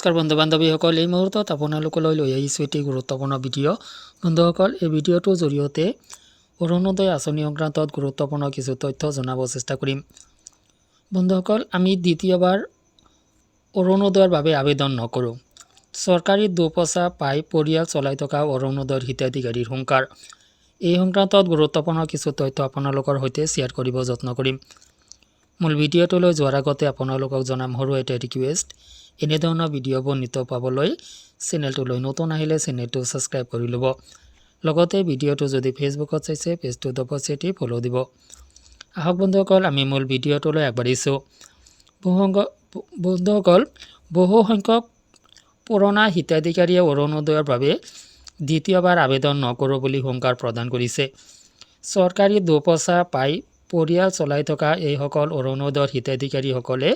নমস্কাৰ বন্ধু বান্ধৱীসকল, এই মুহূৰ্তত আপোনালোকলৈ লৈ আহিছোঁ এটি গুৰুত্বপূৰ্ণ ভিডিঅ'। বন্ধুসকল, এই ভিডিঅ'টোৰ জৰিয়তে অৰুণোদয় আঁচনি সংক্ৰান্তত গুৰুত্বপূৰ্ণ কিছু তথ্য জনাব চেষ্টা কৰিম। বন্ধুসকল, আমি দ্বিতীয়বাৰ অৰুণোদয়ৰ বাবে আবেদন নকৰোঁ। চৰকাৰী দুপইচা পাই পৰিয়াল চলাই থকা অৰুণোদয়ৰ হিতাধিকাৰীৰ হুংকাৰ। এই সংক্ৰান্তত গুৰুত্বপূৰ্ণ কিছু তথ্য আপোনালোকৰ সৈতে শ্বেয়াৰ কৰিব যত্ন কৰিম। মূল ভিডিঅ'টোলৈ যোৱাৰ আগতে আপোনালোকক জনাম সৰু এটা ৰিকুৱেষ্ট, এনেধৰণৰ ভিডিঅ'বোৰ নিতৌ পাবলৈ চেনেলটোলৈ নতুন আহিলে চেনেলটো ছাবস্ক্ৰাইব কৰি ল'ব। লগতে ভিডিঅ'টো যদি ফেচবুকত চাইছে পেজটো অৱশ্যেই ফ'ল' দিব। আহক বন্ধুসকল, আমি মূল ভিডিঅ'টোলৈ আগবাঢ়িছোঁ। বন্ধুসকল, বহু সংখ্যক পুৰণা হিতাধিকাৰীয়ে অৰুণোদয়ৰ বাবে দ্বিতীয়বাৰ আবেদন নকৰোঁ বুলি হুংকাৰ প্ৰদান কৰিছে। চৰকাৰী দুপইচা পাই পৰিয়াল চলাই থকা এইসকল অৰুণোদয়ৰ হিতাধিকাৰীসকলে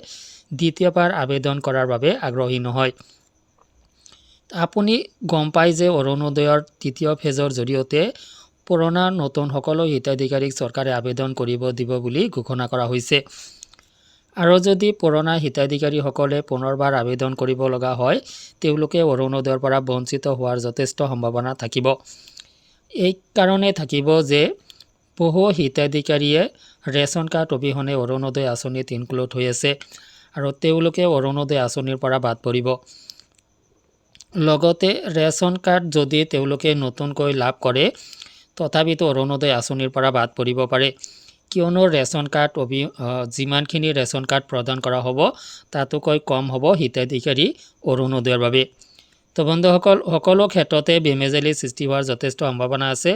দ্বিতীয়বাৰ আবেদন কৰাৰ বাবে আগ্ৰহী নহয়। আপুনি গম পায় যে অৰুণোদয়ৰ তৃতীয় ফেজৰ জৰিয়তে পুৰণা নতুন সকলো হিতাধিকাৰীক চৰকাৰে আবেদন কৰিব দিব বুলি ঘোষণা কৰা হৈছে। আৰু যদি পুৰণা হিতাধিকাৰীসকলে পুনৰবাৰ আবেদন কৰিব লগা হয়, তেওঁলোকে অৰুণোদয়ৰ পৰা বঞ্চিত হোৱাৰ যথেষ্ট সম্ভাৱনা থাকিব। এই কাৰণে থাকিব যে বহু হিতাধিকাৰীয়ে ৰেচন কাৰ্ড অবিহনে অৰুণোদয় আঁচনিত ইনক্লুড হৈ আছে আৰু তেওঁলোকে অৰুণোদয় আঁচনিৰ পৰা বাদ পৰিব। লগতে ৰেচন কাৰ্ড যদি তেওঁলোকে নতুনকৈ লাভ কৰে, তথাপিতো অৰুণোদয় আঁচনিৰ পৰা বাদ পৰিব পাৰে, কিয়নো ৰেচন কাৰ্ড যিমানখিনি ৰেচন কাৰ্ড প্ৰদান কৰা হ'ব তাতোকৈ কম হ'ব হিতাধিকাৰী অৰুণোদয়ৰ বাবে। তো বন্ধুসকল, সকলো ক্ষেত্ৰতে বেমেজালি সৃষ্টি হোৱাৰ যথেষ্ট সম্ভাৱনা আছে।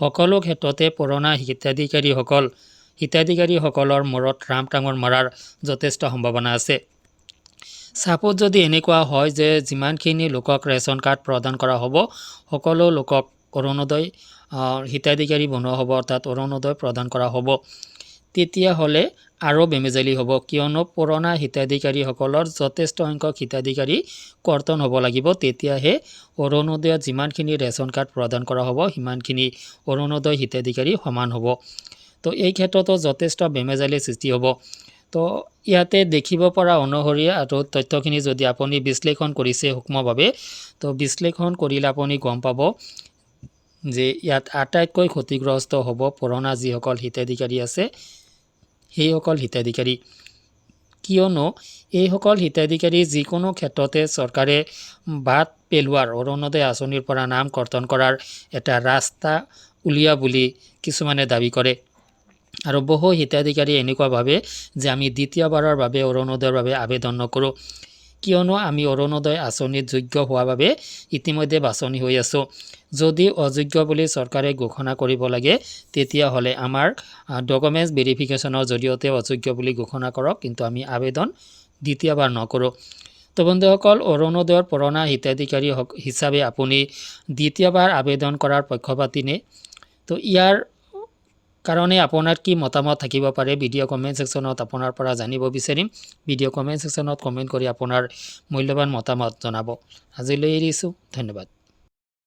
সকলো ক্ষেত্ৰতে পুৰণা হিতাধিকাৰীসকলৰ মূৰত ৰাম টাঙোন মৰাৰ যথেষ্ট সম্ভাৱনা আছে। ছাপোজ যদি এনেকুৱা হয় যে যিমানখিনি লোকক ৰেচন কাৰ্ড প্ৰদান কৰা হ'ব, সকলো লোকক অৰুণোদয় হিতাধিকাৰী বনোৱা হ'ব, অৰ্থাৎ অৰুণোদয় প্ৰদান কৰা হ'ব, তেতিয়াহ'লে আৰু বেমেজালি হ'ব, কিয়নো পুৰণা হিতাধিকাৰীসকলৰ যথেষ্ট সংখ্যক হিতাধিকাৰী কৰ্তন হ'ব লাগিব। তেতিয়াহে অৰুণোদয়ত যিমানখিনি ৰেচন কাৰ্ড প্ৰদান কৰা হ'ব সিমানখিনি অৰুণোদয় হিতাধিকাৰী সমান হ'ব। তো এই ক্ষেত্ৰতো যথেষ্ট বেমেজালি সৃষ্টি হ'ব। তো ইয়াতে দেখিব পৰা অনুসৰি আৰু তথ্যখিনি যদি আপুনি বিশ্লেষণ কৰিছে সূক্ষ্মভাৱে, তো বিশ্লেষণ কৰিলে আপুনি গম পাব যে ইয়াত আটাইতকৈ ক্ষতিগ্ৰস্ত হ'ব পুৰণা যিসকল হিতাধিকাৰী আছে সেইসকল হিতাধিকাৰী, কিয়নো এইসকল হিতাধিকাৰী যিকোনো ক্ষেত্ৰতে চৰকাৰে বাদ পেলোৱাৰ অৰুণোদয় আঁচনিৰ পৰা নাম কৰ্তন কৰাৰ এটা ৰাস্তা উলিওৱা বুলি কিছুমানে দাবী কৰে। আৰু বহু হিতাধিকাৰী এনেকুৱা ভাবে যে আমি দ্বিতীয়বাৰৰ বাবে অৰুণোদয়ৰ বাবে আবেদন নকৰোঁ, কিয়নো আমি অৰুণোদয় আঁচনিত যোগ্য হোৱাৰ বাবে ইতিমধ্যে বাছনি হৈ আছোঁ। যদি অযোগ্য বুলি চৰকাৰে ঘোষণা কৰিব লাগে, তেতিয়াহ'লে আমাৰ ডকুমেণ্টছ ভেৰিফিকেশ্যনৰ জৰিয়তে অযোগ্য বুলি ঘোষণা কৰক, কিন্তু আমি আবেদন দ্বিতীয়বাৰ নকৰোঁ। তো বন্ধুসকল, অৰুণোদয়ৰ পুৰণা হিতাধিকাৰী হিচাপে আপুনি দ্বিতীয়বাৰ আবেদন কৰাৰ পক্ষপাতী নে? তো ইয়াৰ কাৰণে আপোনাৰ কি মতামত থাকিব পাৰে, ভিডিঅ' কমেণ্ট ছেকশ্যনত আপোনাৰ পৰা জানিব বিচাৰিম। ভিডিঅ' কমেণ্ট ছেকশ্যনত কমেণ্ট কৰি আপোনাৰ মূল্যৱান মতামত জনাব। আজিলৈ এৰিছোঁ, ধন্যবাদ।